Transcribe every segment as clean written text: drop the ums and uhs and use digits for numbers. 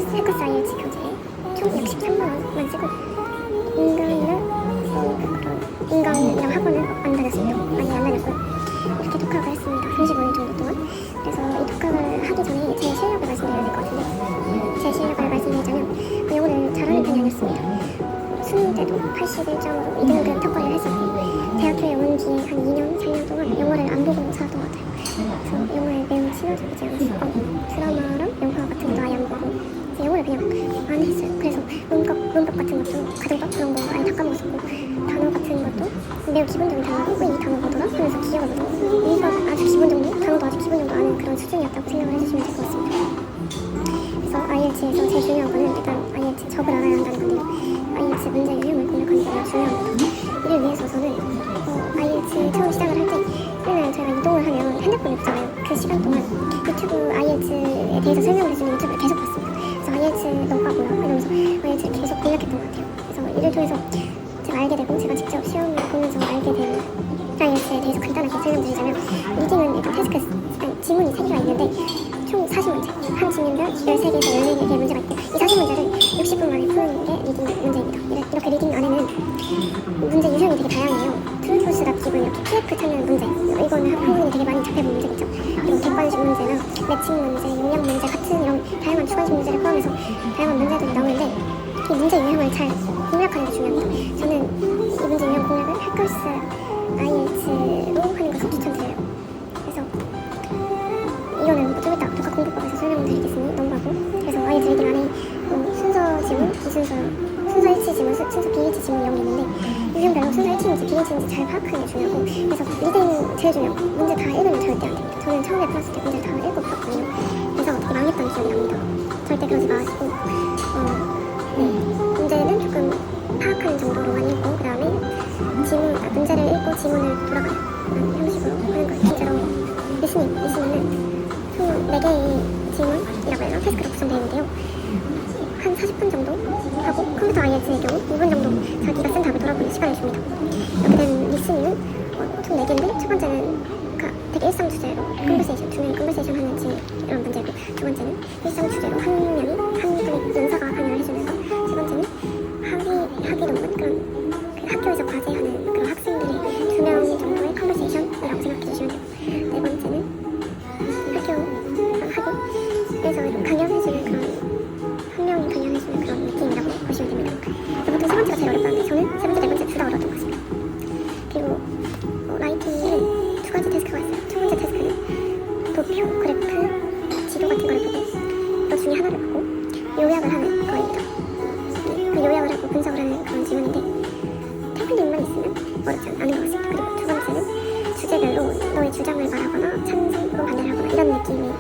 해커스 IELTS 교재에 총 약 13만원만 쓰고 인강이랑 학원을 안 다녔습니다. 많이 안 다녔고요. 이렇게 독학을 했습니다. 35일 정도 동안. 그래서 이 독학을 하기 전에 제 실력을 말씀드려야 될 것 같은데, 제 실력을 말씀드리자면 영어를 잘하는 편이 아니었습니다. 수능 때도 81점으로 2등급 턱걸이를 했었고, 대학교에 온 뒤에 한 2년, 3년 동안 영어를 안 보고 살았던 것 같아요. 그래서 영어에 매우 친화적이지 않았고, 드라마랑 영화 같은 것도 아예 안 보고 영어를 그냥 안 했어요. 그래서 문법 같은 것도, 가정법 그런 거 아예 다 까먹었었고, 단어 같은 것도 매우 기본적인 단어고 왜 이 단어 뭐더라? 하면서 기억을 못하고, 문법 아주 기본 정도? 단어도 아주 기본 정도 아는 그런 수준이었다고 생각을 해주시면 될 것 같습니다. 그래서 IELTS에서 제일 중요한 거는 일단 IELTS 적을 알아야 한다는 건데요. IELTS 문제 유형을 공략하는 게 매우 중요합니다. 이를 위해서 저는 IELTS 처음 시작을 할 때 맨날 저희가 이동을 하면 핸드폰이 없잖아요. 그 시간 동안 유튜브 IELTS에 대해서 설명을 해주는 유튜브를 계속 봤습니다. 그래서 IELTS 너가고요 이러면서 IELTS를 계속 공략했던 것 같아요. 그래서 이를 통해서 제가 알게 되고, 제가 직접 시험을 보면서 알게 된 IELTS에 대해서 간단하게 설명드리자면, 리딩은 일단 테스트 지문이 3개가 있는데 총 40문제, 한 지문별 13개에서 14개의 문제가 있고, 이 40문제를 60분 만에 푸는 게 리딩 문제입니다. 이렇게 리딩 안에는 문제 유형이 되게 다양해요. 트루스답기분, 이렇게 PF 찾는 문제, 이거는 한국인이 되게 많이 접해본 문제겠죠. 그리고 객관식 문제나 매칭 문제, 용량 문제 같은 이런 다양한 주관식 문제를 포함해서 다양한 문제들이 나오는데, 이 문제 유형을 잘 공략하는 게 중요합니다. 저는 이 문제 유형 공략을 해커스 IELTS로 하는 것을 추천드려요. 그래서 이거는 좀 이따 독학 공부법에서 설명드리겠으니 넘어가고, 그래서 IELTS 리딩 안에 순서 지문, 비순서, 순서 일치 지문, 순서 비일치 지문 이런 게 있는데, 유형별로 순서 일치인지 비일치인지 잘 파악하는 게 중요하고, 그래서 리딩 제일 중요하고, 문제 다 읽으면 절대 안 됩니다. 저는 처음에 풀었을 때 문제 다 읽고 풀었거든요. 그래서 되게 망했던 기억이 납니다. 절대 그러지 마시고, 문제는 조금 파악하는 정도로만 읽고, 그 다음에 문제를 읽고 지문을 돌아가요. 이런 식으로 하는 거예요. 실제로 리스닝은 총 4개의 지문이라고 해서 태스크로 구성되어 있는데요. 한 40분 정도 하고, 컴퓨터 IELTS의 경우 5분 정도 자기가 쓴 답을 돌아보는 시간을 줍니다. 이렇게 된 리스닝은 총 4개인데, 첫 번째는 되게 일상 주제로 컨버세이션, 두 명이 컨버세이션 하는 이런 문제고, 두 번째는 일상 주제로 한 분의 연사가 강연을 해주면서, 세 번째는 학위 논문, 그런 학교에서 과제하는 그런 학생들이 2명 정도의 컨버세이션이라고 생각해 주시면 되고, 네 번째는 학교에서 강연해주는 그런, 한 명이 강연해주는 그런 느낌이라고 보시면 됩니다. 보통 세 번째가 제일 어렵다는데, 저는 세 번째, 네 번째 둘 다 어려웠던 것 같습니다. 그리고 라이팅에는 2가지 테스트가 있어요. 첫 번째 테스트는 도표, 그래프, 지도 같은 걸 보고, 그 중에 하나를 보고 요약을 하는 거입니다. 그 요약을 하고 분석을 하는 그런 지문인데, 템플릿만 있으면 어렵지 않은 것 같습니다. 그리고 두 번째는 주제별로 너의 주장을 말하거나 찬성으로 반대를 하거나 이런 느낌의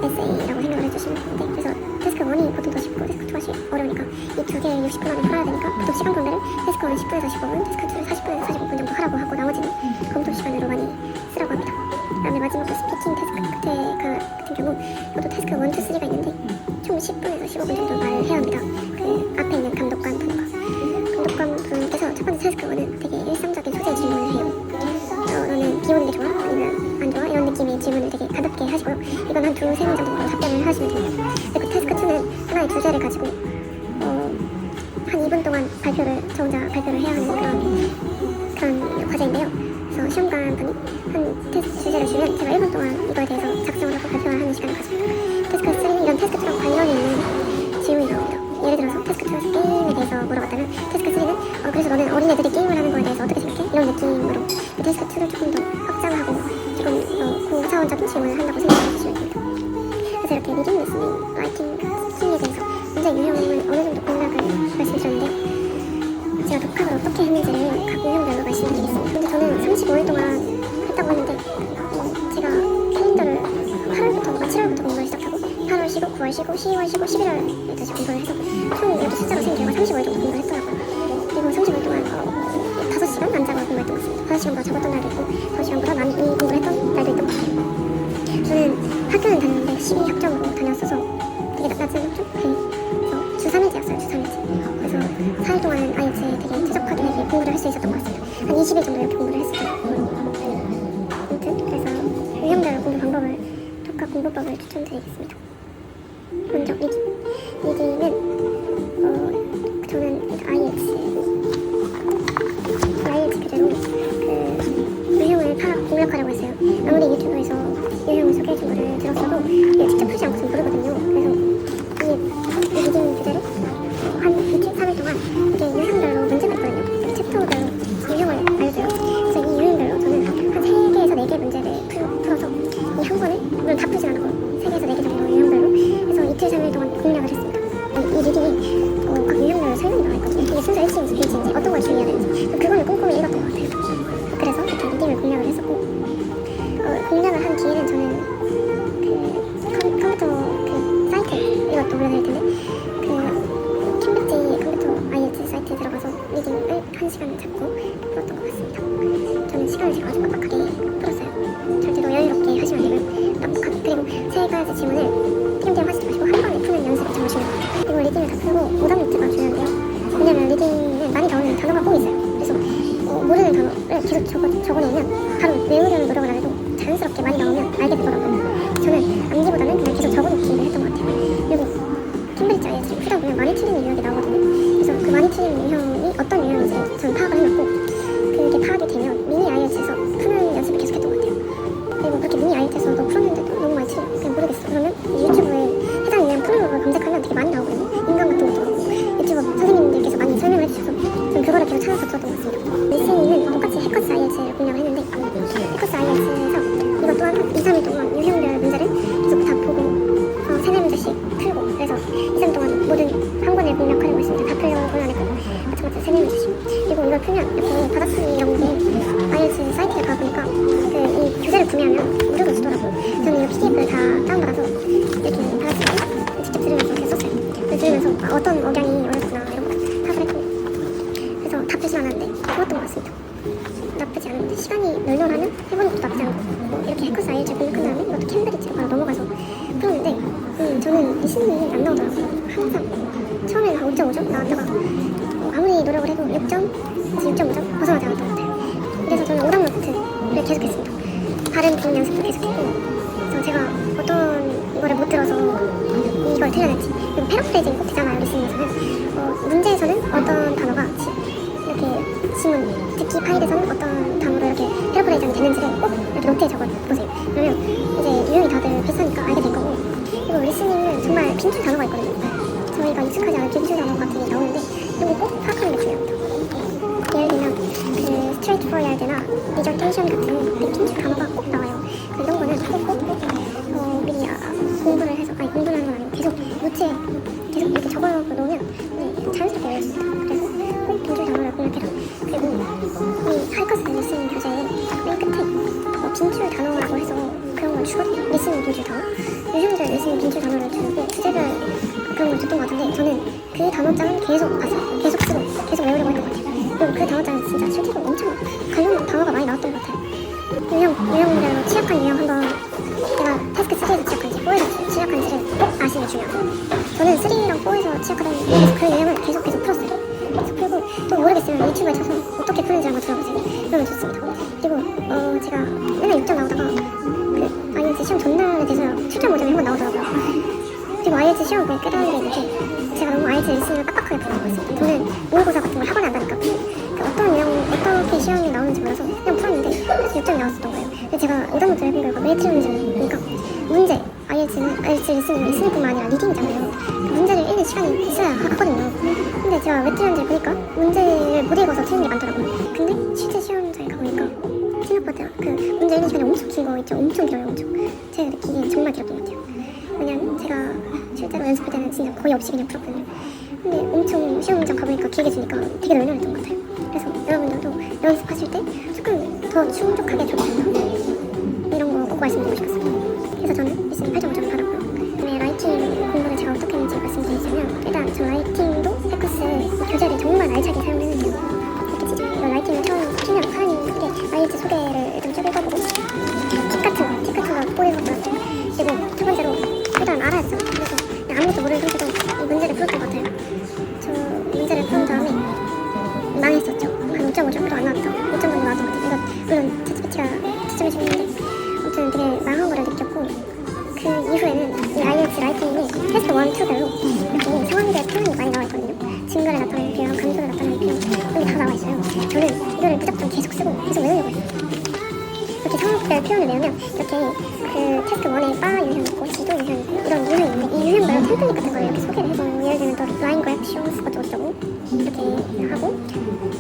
에세이라고 생각을 해주시면 되는데, 그래서 테스크 1이 보통 더 쉽고 테스크 2가 어려우니까 이 두 개를 60분 안에 풀어야 되니까, 보통 시간 분배를 테스크 1은 10분에서 15분, 테스크 2는 40분에서 45분 정도 하라고 하고, 나머지는 검토 시간으로 많이 쓰라고 합니다. 그 다음에 마지막으로 스피킹 테스크 같은 경우, 이것도 테스크 1, 2, 3가 있는데 총 10분에서 15분 정도 말을 해야 합니다. 그 앞에 있는 감독관 분께서 첫 번째 테스크 1은 되게 일상적인 소재 질문을 해요. 너는 비 오는 게 좋아? 아니면 안 좋아? 이런 느낌의 질문을 되게 가볍게 하시고요. 이건 한 2-3분 정도 답변을 하시면 됩니다. 그리고 테스크 2는 하나의 주제를 가지고 한 2분 동안 저 혼자 발표를 해야 하는 그런 과제인데요. 그래서 시험관분이 한 테스트 주제를 주면 제가 1분 동안 이거에 대해서 작성을 하고 발표를 하는 시간을 가집니다. 테스크 3는 이런 테스크 2랑 관련이 있는 질문이 나옵니다. 예를 들어서 테스크 2에서 게임에 대해서 물어봤다면, 테스크 3는 그래서 너는 어린애들이 게임을 하는 거에 대해서 어떻게 생각해? 이런 느낌으로 그 테스크 2를 조금 더 확장하고 조금 더 고차원적인 질문을 한다고 생각해 주시면 됩니다. 그래서 이렇게 리딩, 리스닝, 라이팅, 스피킹에 대해서 문제 유형을 어느 정도 공략을 말씀드렸는데요. 제가 독학을 어떻게 했는지를 각 유형별로 말씀드리겠습니다. 근데 저는 35일 동안 했다고 했는데, 제가 캘린더를 8월부터 7월부터 공부를 시작하고, 8월 쉬고, 9월 쉬고, 10월 쉬고, 11월 다시 공부를 해서 총 이렇게 숫자가 생긴 결과 35일 정도 공부를 했더라고요. 그리고 35일 동안 5시간 안 자고 공부했던 것 같습니다. 5시간보다 적었던 날도 있고, 5시간보다 많이 공부를 했던 날도 있던 것 같아요. 저는 학교는 다녔는데 12학점으로 다녔어서 되게 낮은 학점? 그래서 주 3일제였어요, 주 3일제. 그래서 4일 동안 IELTS에 되게 최적화되게 공부를 할 수 있었던 것 같습니다. 한 20일 정도 이렇게 공부를 했어요. 아무튼 그래서 유형별 공부 방법을, 독학 공부법을 추천드리겠습니다. 먼저 리딩 L치인지 B치인지 어떤 걸 주의해야 되는지 그거는 꼼꼼히 읽었던 것 같아요. 그래서 이렇게 리딩을 공략을 했었고 공략을 한 뒤에는 저는 컴퓨터 사이트 이것도 올려드릴 텐데 캠브리지 컴퓨터 IELTS 사이트에 들어가서 리딩을 1시간 잡고 풀었던 것 같습니다. 저는 시간을 제가 아주 빡빡하게 풀었어요. 절대로 여유롭게 하시면 되고요. 빡빡하게. 그리고 세 가지 질문을 띄엄띄엄 하시지 마시고 한 번에 푸는 연습을 잡으시면 돼요. 그리고 리딩을 다 풀고 오답 노트가 중요한데요. 왜냐면 리딩은 많이 나오는 단어가 꼭 있어요. 그래서 모르는 단어를 계속 적어놓으면 바로 외우려는 노력을 안 해도 자연스럽게 많이 나오면 알게 되더라고요. 저는 암기보다는 그냥 계속 적어놓기를 했던 것 같아요. 그리고 캠브리지 IELTS를 풀다 보면 많이 틀리는 유형이 나오거든요. 그래서 그 많이 틀리는 유형이 어떤 유형인지 저는 파악을 해놓고 그게 파악이 되면 미니 IELTS에서 푸는 연습을 계속했던 것 같아요. 그리고 그렇게 미니 IELTS에서도 풀었는데도 너무 많이 틀리면 그냥 모르겠어. 그러면 유튜브에 해당 유형 푸는 걸 검색하면 되게 많이 나오거든요. 인강 같은 것도 그렇고 유튜버 선생님들께서 많이 설명을 해주셔서 저는 그거를 계속 찾아서 들었던 것 같습니다. 리스닝은 똑같이 해커스 IELTS를 공략을 했는데 해커스 IELTS에서 이것 또한 2, 3일 동안 유형별 문제를 계속 다 보고 3, 4문제씩 풀고 그래서 2, 3일 동안 모든 한 권을 공략하려고 했습니다. 다 풀려고는 안 했고 마찬가지로 3, 4문제씩 그리고 이걸 풀면 이렇게 받아쓰기 이런 게 IELTS 사이트에 가보니까 이 교재를 구매하면 무료로 주더라고요. 저는 이 PDF를 다 다운받아서 이렇게 받아쓰기 직접 들으면서 계속 썼어요. 들으면서 어떤 억양이 어렵구나 이런 거 파악을 했고 그래서 나쁘진 않았는데 좋았던 것 같습니다. 나쁘지 않은데 시간이 널널하면 해보는 것도 나쁘지 않고 이렇게 해커스 IELTS 공략한 다음에 이것도 캠브리지로 바로 넘어가서 풀었는데 저는 리스닝이 안 나오더라고요. 항상 처음에는 한 5.5점 나왔다가 아무리 노력을 해도 6점, 6.5점 벗어나지 않았던 것 같아요. 그래서 저는 오답 노트를 계속했습니다. 발음 부분 연습도 계속했고 그래서 제가 어떤 거를 못 들어서 이걸 틀려냈지 그리고 패러프레이징이 꼭 되잖아요. 리스닝에서는 문제에서는 어떤 단어가 이렇게 지문 듣기 파일에서는 어떤 단어로 이렇게 패러프레이징이 되는지를 꼭 이렇게 노트에 적어보세요. 그러면 이제 유형이 다들 비슷하니까 알게 될 거고 그리고 리스닝은 정말 빈줄 단어가 있거든요. 저희가 익숙하지 않은 빈줄 단어 같은 게 나오는데 이런 거 꼭 파악하는 게 중요합니다. 예를 들면 straight forward나 dissertation 같은 빈줄 단어가 꼭 나와요. 이런 거는 꼭 미리 공부를 해서 공부를 하는 건 아니고 계속 노트에 계속 이렇게 적어놓고 놓으면 자연스럽게 외울 수 있어요. 그래서 꼭 빈줄 단어를 공략해라. 그리고 이 하이커스 리스닝 교재의 맨 끝에 빈줄 단어라고 해서 그런 걸 주거든요. 리스닝 빈줄 단어 유형별 리스닝 빈줄 단어를 주고 주제별 그런 걸 줬던 것 같은데 저는 그 단어장은 계속 봤어요. 계속 쓰고 계속 외우려고 했던 것 같아요. 그리고 그 단어장이 진짜 실제로 엄청 관련 단어가 많이 나왔던 것 같아요. 유형별로 취약한 유형 한번 제가 태스크 3에서 취약한지 4에서 취약한지를 꼭 아시는 게 중요하고 저는 3랑 4에서 취약하다는 그 유형을 계속 풀었어요. 계속 풀고 또 모르겠으면 유튜브에 쳐서 어떻게 푸는지 한번 들어보세요. 그러면 좋습니다. 그리고 제가 맨날 6점 나오다가 그 IELTS 시험 전날에 돼서 7.5점이 한 번 나오더라고요. 그리고 IELTS 시험 때 깨달은 게 이렇게 제가 너무 IELTS 리스닝을 빡빡하게 풀고 있어요. 저는 모의고사 같은 걸 학원에 안 가니까 어떤 유형 어떻게 시험이 나오는지 몰라서 그냥 풀었는데 그래서 6점이 나왔었던 거예요. 근데 제가 오답 노트를 해본 결과 왜 틀렸는지 보니까 문제 IELTS 리스닝은 리스닝뿐만 아니라 리딩이잖아요. 문제를 읽는 시간이 있어야 하거든요. 근데 제가 왜 틀렸는지 보니까 문제를 못 읽어서 틀린 게 많더라고요. 근데 실제 시험장에 가보니까 생각보다 그 문제 읽는 시간이 엄청 긴 거 있죠. 엄청 길어요. 엄청 제가 느끼기엔 정말 길었던 것 같아요. 왜냐면 제가 실제로 연습할 때는 진짜 거의 없이 그냥 풀었거든요. 근데 엄청 시험장 가보니까 길게 주니까 되게 널널했던 것 같아요. 그래서 여러분들도 연습하실 때 조금 더 충족하게 줘도 된다 이런 거 꼭 말씀드리고 싶었어요. 그래서 저는 리스닝 8.5점을 받았고요. 그다음에 라이팅 공부를 제가 어떻게 했는지 말씀드리자면 일단 저 라이팅도 해커스 교재를 정말 알차게 사용했는데요. 이렇게 진짜 이런 라이팅을 처음 키면 사장님께 IELTS 소개를 좀 쭉 읽어보고 팁 같은 거 보이는 것 같아요. 그리고 첫 번째로 일단 알아야죠. 그래서 아무것도 모르는 상태도 이 문제를 풀었던 것 같아요. 저 문제를 푼 다음에 망했었죠. 한 5.5점도 안 나왔다. 5점 정도 나왔던 것 같아요. 그러니까 물론 챗GPT가 추천해주는데 아무튼 되게 망한 거를 느꼈고 그 이후에는 이 IELTS 라이팅이 테스트 1, 2별로 이렇게 상황별 표현이 많이 나와 있거든요. 증거를 나타내는 표현, 감소를 나타내는 표현 이런 게 다 나와 있어요. 저는 이거를 무작정 계속 쓰고 계속 외우려고 했어요. 이렇게 상황별 표현을 외우면 이렇게 그 테스트 1에 바 유형 있고 지도 유형 있고 이런 유형이 있는데 이 유형별로 템플릿 같은 걸 이렇게 소개를 해서 예를 들면 또 line graph shows 어쩌고저쩌고 이렇게 하고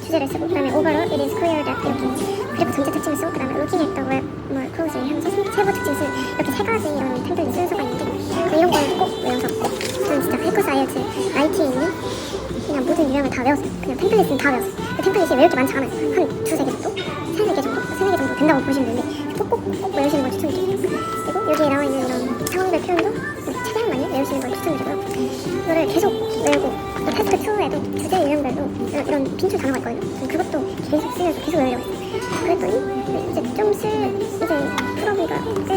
주제를 쓰고 그 다음에 overall it is clear that 이렇게 그래프 전체 특징을 쓰고 그 다음에 looking at the web more closely 하면서 세부 특징을 쓰는 이렇게 세 가지 이런 템플릿 순서가 있는데 이런 걸 꼭 외워서 저는 진짜 해커스 IELTS 라이팅에 있는 그냥 모든 유형을 다 외웠어요. 그냥 템플릿은 다 외웠어요. 그 템플릿이 외울 게 많지 않아요. 한 두세 개 정도? 세네 개 정도? 세네 개 정도 된다고 보시면 되는데 꼭꼭 외우시는 걸 추천드려요. 그리고 여기에 나와 있는 이런 상황별 표현도 최대한 많이 외우시는 걸 추천드리고요. 이거를 계속 외우고 또 테스트 2에도 주제 유형별로 이런 빈출 단어가 있거든요. 저는 그것도 계속 쓰면서 계속 외우려고 했어요. 그랬더니 이제 이제 풀어보기가 꽤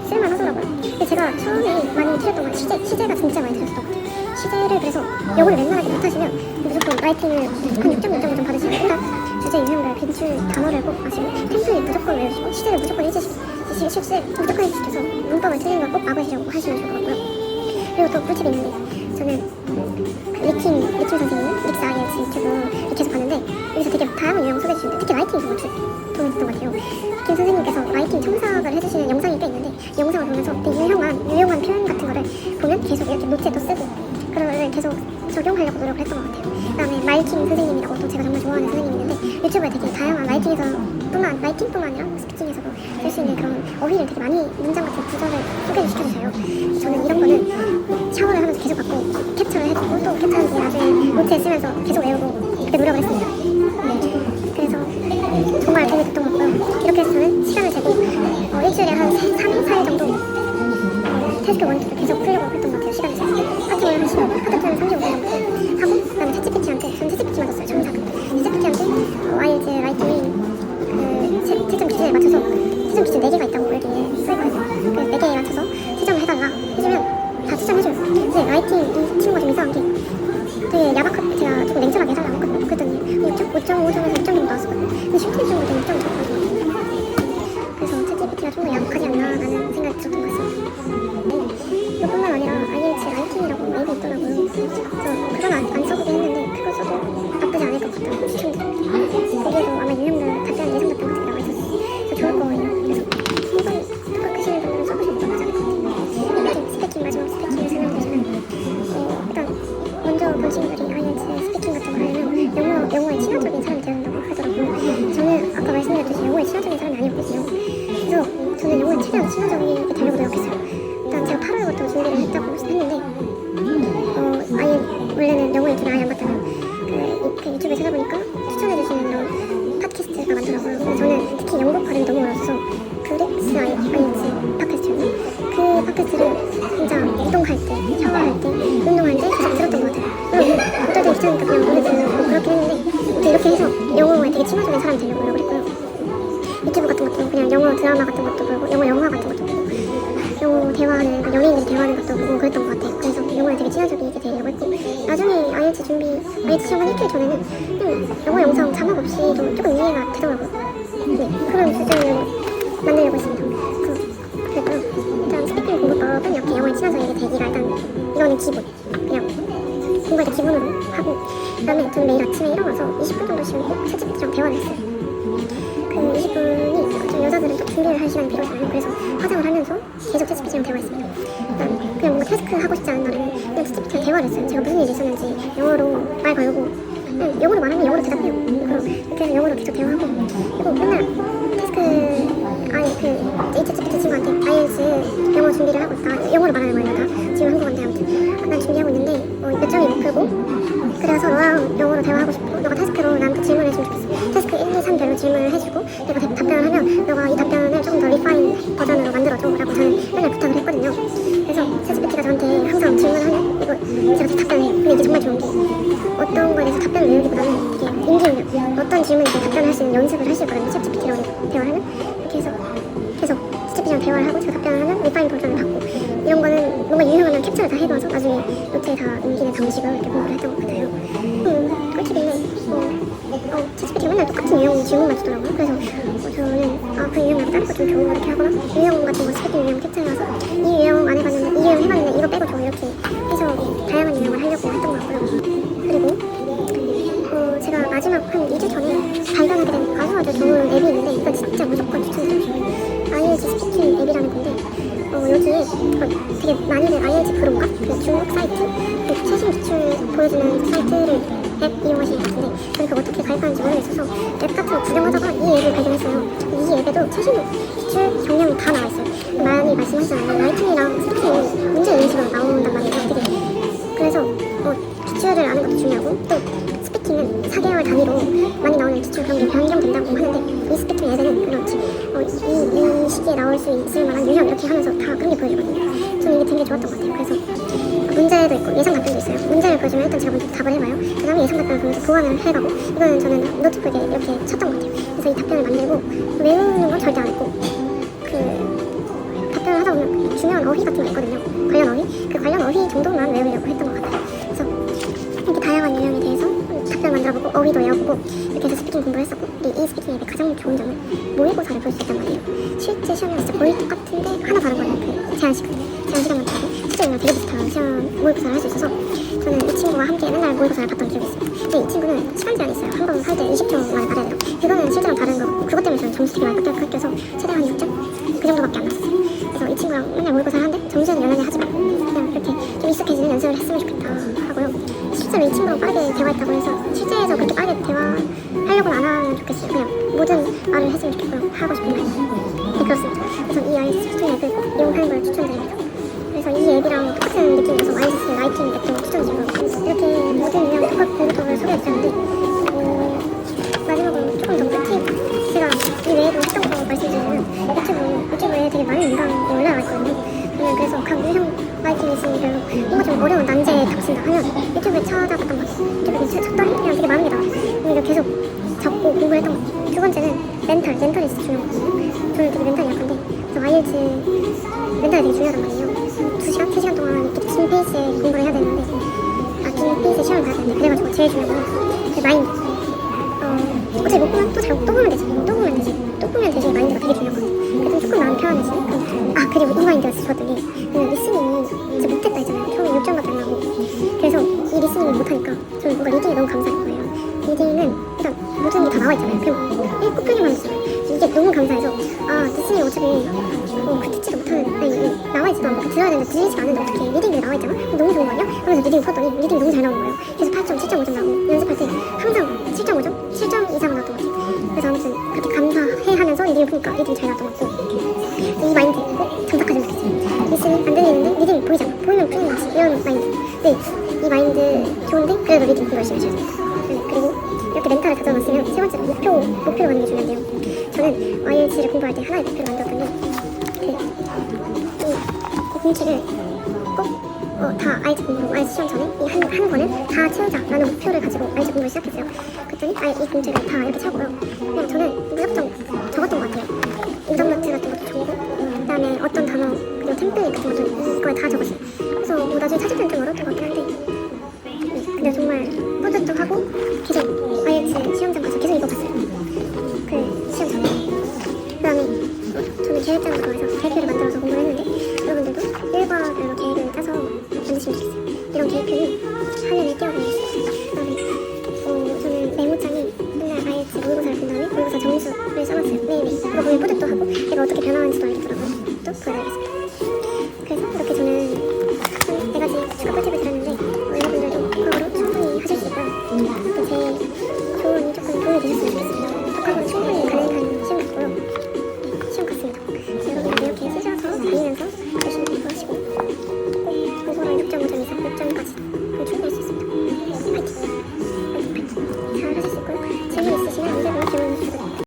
쓸만하더라고요. 근데 제가 처음에 많이 틀렸던 건 시제가 진짜 많이 틀렸던 것 같아요. 시제를 그래서 영어를 맨날하게 못하시면 무조건 라이팅을 한 6.5점 받으시면 일단 주제 유형별 빈출 단어를 꼭 아시고 템플릿 무조건 외우시고 시제를 무조건 실제 무조건 해주시켜서 문법을 틀리는 걸 꼭 막으시려고 하시면 좋을 것 같고요. 그리고 또 꿀팁이 있는데 저는 리킴 선생님 릭스 IELTS 유튜브 계속 봤는데 여기서 되게 다양한 유형 소개해 주시는데 특히 라이팅 정말 도움이 됐던 것 같아요. 리킴 선생님께서 라이팅 첨삭을 해주시는 영상이 꽤 있는데 이 영상을 보면서 되게 유용한 표현 같은 거를 보면 계속 이렇게 노트에 또 쓰고 그런 거를 계속 적용하려고 노력을 했던 것 같아요. 그 다음에 말킴 선생님이라고 또 제가 정말 좋아하는 선생님이 있는데 유튜브에 되게 다양한 라이팅뿐만 아니라 스피킹에서도 쓸 수 있는 그런 어휘를 되게 많이 문장 같은 구절을 소개를 시켜주세요. 저는 이런 거는 샤워를 하면서 계속 받고 캡처를 해주고 또 캡처한 뒤에 나중에 노트에 쓰면서 계속 외우고 이렇게 노력을 했습니다. 그래서 정말 도움이 됐던 것 같고요. 이렇게 해서 저는 시간을 재고 일주일에 한 3일, 4일 정도 테스트 1, 2를 계속 풀려고 했던 것 같아요. 시간을 재고 파트를 한 15분, 파트를 35분 정도 하고 그 다음에 챗GPT한테 저는 챗GPT만 썼어요. 정상은 챗GPT한테 IELTS 라이팅이 채점 기준에 맞춰서 채점 기준 4개가 있다고 여기에 써있거든요. 그래서 4개에 맞춰서 채점을 해달라 해주면 다 채점해줘요. 근데 라이팅 이 친구가 좀 이상한 게 되게 야박하게 제가 조금 냉철하게 해달라고 했거든요. 그랬더니 5.5점에서 6점 정도 나왔었거든요. 근데 슈팅 정도 되면 6점을 줬거든요. 그래서 챗GPT가 좀 더 야박하지 않나 라는 생각이 들었던 것 같습니다. 이뿐만 아니라 IELTS 라이팅이라고 앱이 있더라고요. 그래서 그건 안 써보긴 했는데 그거 써도 나쁘지 않을 것 같다고 추천드립니다. 거기에도 아마 유형별 답변 예상 답변 같은 게 나와 있어서 좋을 거예요. 그래서 한번 독학하시는 분들은 써보시면 나쁘지 않을 것 같아요. 스피킹 마지막 스피킹을 설명드리자면 일단 먼저 본 친구들이 IELTS 스피킹 같은 거 하려면 영어에 친화적인 사람이 되어야 된다고 하더라고요. 저는 아까 말씀드렸듯이 영어에 친화적인 사람이 아니었거든요. 그래서 저는 영어에 최대한 친화적이게 되려고 노력했어요. 일단 제가 8월부터 준비를 했다고 했는데 아예 원래는 영어 유튜브 아예 안 봤다가 그 유튜브에 찾아보니까 추천해주시는 이런 팟캐스트가 많더라고요. 근데 저는 특히 영국 발음이 너무 어려워서 그렉스 IELTS 팟캐스트였나? 그 팟캐스트를 진짜 이동할 때, 샤워할 때, 운동할 때 계속 들었던 것 같아요. 물론 어떨 때 귀찮으니까 그냥 노래 듣고 그렇긴 했는데 이렇게 해서 영어에 되게 친화적인 사람이 되려고 노력을 했고요. 유튜브 같은 것도 그냥 영어 드라마 같은 것도 보고 영어 영화 같은 것도 보고 영어 대화하는 연예인들이 대화하는 것도 보고 그랬던 것 같아요. 그래서 영어에 되게 친화적이게 되려고 했고 나중에 IELTS 시험 한 일주일 전에는 그냥 영어 영상 자막 없이도 조금 이해가 되더라고요. 네, 그런 수준을 만들려고 했습니다. 그랬고요. 일단 스피킹 공부법은 이렇게 영어에 친화적이게 되기가 일단 이거는 기본 그냥 공부할 때 기본으로 하고 그 다음에 저는 매일 아침에 일어나서 20분 정도 쉬고 챗GPT랑 대화를 했어요. 그 20분이 좀 여자들은 또 준비를 할 시간이 필요하잖아요. 그래서 화장을 하면서 계속 챗GPT랑 대화했습니다. 그냥 뭔가 태스크 하고 싶지 않은 날에는 그냥 챗GPT랑 대화를 했어요. 제가 무슨 일이 있었는지 영어로 말 걸고 그냥 영어로 말하면 영어로 대답해요. 그럼 이렇게 영어로 계속 대화하고 그리고 맨날 태스크 챗GPT 친구한테 IELTS 영어 준비를 하고 있다. 영어로 말하는 거예요. 다 지금 한국어인데 아무튼 난 준비하고 있는데 몇 점이 목표고 그래서 너랑 영어로 대화하고 싶고 너가 태스크로 나한테 질문을 해주면 좋겠어. 태스크 1, 2, 3별로 질문을 해주고 내가 답변을 하면 너가 이 답변을 조금 더 리파인 버전으로 만들어줘 라고 저는 맨날 부탁을 했거든요. 그래서 챗GPT가 저한테 항상 질문하면 이거 제가 답변을 해요. 근데 이게 정말 좋은 게 어떤 거에 대해서 답변을 외우기보다는 이게 임기응변 어떤 질문에 답변을 할 수 있는 연습을 할 수 있거든요. 챗GPT랑 대화를 하면 이렇게 해서 계속 챗GPT랑 대화를 하고 제가 답변을 하면 리파인 버전을 받고 이런 거는 뭔가 유용하면 캡처를 다 해놔서 나중에 노트에 다 옮기는 방식을 이렇게 공부를 했던 것 같아요. 꿀팁이는 챗GPT가 맨날 똑같은 유형 질문만 주더라고요. 그래서 저는 그 유형 말고 다른 거 좀 줘 이렇게 하거나 유형 같은 거 스피킹 유형 캡처해서 이 유형 안 해봤는데 이 유형 해봤는데 이거 빼고 줘 이렇게 해서 다양한 유형을 하려고 했던 것 같고요. 그리고 제가 마지막 한 2주 전에 발견하게 된 아주 좋은 앱이 있는데 이건 진짜 무조건 추천드려요. IELTS 스피킹 앱이라는 건데 여기에 되게 많이들 IELTS 프로인가? 그 중국 사이트 그 최신 기출 보여주는 사이트를 앱 이용하시는 것 같은데 저는 그거 어떻게 가입하는지 모르겠어서 앱 같은 거 구경하다가 이 앱을 발견했어요. 이 앱에도 최신 기출 경량이 다 나와있어요. 많이 말씀하시잖아요. 라이팅이랑 스피킹이 문제 인식으로 나온단 말이에요. 되게 그래서 기출을 아는 것도 중요하고 또 스피킹은 4개월 단위로 많이 나오는 기출 그런 게 변경된다고 하는데 이 스피킹 예제는 그렇지 이 시기에 나올 수 있을 만한 유형 이렇게 하면서 다 그런 게 보여주거든요. 저는 이게 되게 좋았던 것 같아요. 그래서 문제도 있고 예상 답변도 있어요. 문제를 보여주면 일단 제가 먼저 답을 해봐요. 그 다음에 예상 답변을 보면서 보완을 해가고 이거는 저는 노트북에 이렇게 쳤던 것 같아요. 그래서 이 답변을 만들고 외우는 건 절대 안 했고 그 답변을 하다 보면 중요한 어휘 같은 게 있거든요. 관련 어휘? 그 관련 어휘 정도만 외우려고 했던 것 같아요. 그래서 이렇게 다양한 유형에 대해서 답변 만들어보고 어휘도 외워보고 이렇게 해서 스피킹 공부를 했었고 이 스피킹 앱의 가장 좋은 점은 모의고사를 볼 수 있단 말이에요. 실제 시험이랑 진짜 거의 똑같은데 하나 다른 거예요. 그 제한 시간만 다르고 실제로는 되게 비슷한 시험 모의고사를 할 수 있어서 저는 이 친구와 함께 맨날 모의고사를 봤던 기억이 있습니다. 근데 이 친구는 시간 제한이 있어요. 한 번 할 때 20초 만에 받아야 돼요. 그거는 실제랑 다른 거고 그것 때문에 저는 점수 되게 많이 깎여서 최대 한 6점? 그 정도밖에 안 나왔어요. 그래서 이 친구랑 맨날 모의고사를 하는데 점수는 연연히 하지만 그냥 이렇게 좀 익숙해지는 연습을 했으면 좋겠다 하고요. 실제로 이 친구랑 빠르게 대화했다고 해서 실제에서 그렇게 빠르게 대화하려고는 안 하면 좋겠어요. 그냥 모든 말을 했으면 좋겠고요. 하고 싶은 말. 네, 그렇습니다. 그래서 이 아이스 스피킹 앱을 꼭 이용하는 걸 추천드립니다. 그래서 이 앱이랑 똑같은 느낌이어서 아이스 라이팅 앱도 추천드리고 이렇게 모든 유형 독학 공부법을 소개해드렸는데 마지막으로 조금 더 꿀팁 제가 이 외에도 했던 거 말씀드리면 유튜브에 되게 많은 영상이 올라와 있거든요. 저는 그래서 각 유형 라이팅 리스닝별로 뭔가 좀 어려운 난제에 닥친다 하면 유튜브에 찾아봤던 거 유튜브에 쳤더니 그냥 되게 많은 게 나와요. 그래서 계속 적고 공부를 했던 거. 두 번째는 멘탈이 진짜 중요한 거거든요. 저는 되게 멘탈이 약한데 그래서 IELTS 멘탈이 되게 중요하단 말이에요. 2시간? 3시간 동안 이렇게 긴 페이스에 공부를 해야 되는데 긴 페이스에 시험을 봐야 되는데 그래가지고 제일 중요한 건 그 마인드. 어차피 못 보면 또 보면 되지. 또 보면 되지. 마인드가 되게 중요하거든요. 그래서 조금 마음 편안해지는 그런. 그리고 이 마인드가 진짜 좋았던 게 리스닝이 진짜 못했다 했잖아요. 처음에 6점밖에 안 나고. 그래서 이 리스닝을 못하니까 저는 뭔가 리딩이 너무 감사할 거예요. 리딩은 일단 모든 게 다 나와 있잖아요. 그냥 읽고 풀기만 했어요. 이게 너무 감사해서 리스닝 어차피 듣지도 못하는 아니 나와있지도 않고 들어야 되는데 들리지가 않는데 어떻게 리딩이 나와있잖아? 너무 좋은 거 아니야? 하면서 리딩을 풀었더니 리딩이 너무 잘 나오는 거예요. 그래서 8점, 7.5점 나오고 연습할 때 항상 7.5점? 7점 이상 나왔던 것 같아요. 그래서 아무튼 그렇게 감사해 하면서 리딩을 푸니까 리딩이 잘 나왔던 것 같고 이 마인드 꼭 장착하지 못했어요. 리스닝 안 들리는데 리딩이 보이잖아. 보이면 푸는 거지. 이런 마인드. 네, 이 마인드 좋은데 그래도 리딩 공부 열심히 하셔야 됩니다. 네, 그리고 이렇게 멘탈을 다져놨으면 세 번째로 목표로 가는 게 중요한데요. 저는 IELTS를 공부할 때 하나의 목표를 만들었더니 이 공책을 꼭 다 IELTS 공부, IELTS 시험 전에 이 한 권을 다 채우자라는 목표를 가지고 IELTS 공부를 시작했어요. 그랬더니 이 공책을 다 이렇게 채우고요. 그냥 저는 무작정 적었던 것 같아요. 오답노트 같은 것도 적고 그 다음에 어떤 단어 그리고 템플릿 같은 것도 이거에 다 적었어요. 그래서 나중에 찾을 때는 좀 어려웠던 것 같긴 한데 근데 정말 뿌듯하고 계속 IELTS 시험장 가서 계속 읽어봤어요. 그 시험 전에. 그 다음에 저는 계획장을 좋아해서 계획표를 만들어서 공부를 했는데 여러분들도 일과별로 계획을 짜서 만드시면 좋겠어요. 이런 계획표는 화면에 띄워보겠습니다. 그 다음에 저는 메모장에 맨날 IELTS 모의고사를 본 다음에 모의고사 점수를 써놨어요. 매일매일. 그거 보면 뿌듯도 하고 내가 어떻게 변화하는지도 알겠더라고요. 또 보여드리겠습니다. 그래서 이렇게 저는 4가지 추가 꿀팁을 드렸는데 여러분들도 독학으로 충분히 하실 수 있고요. 제 조언이 조금 도움이 되셨으면 좋겠습니다.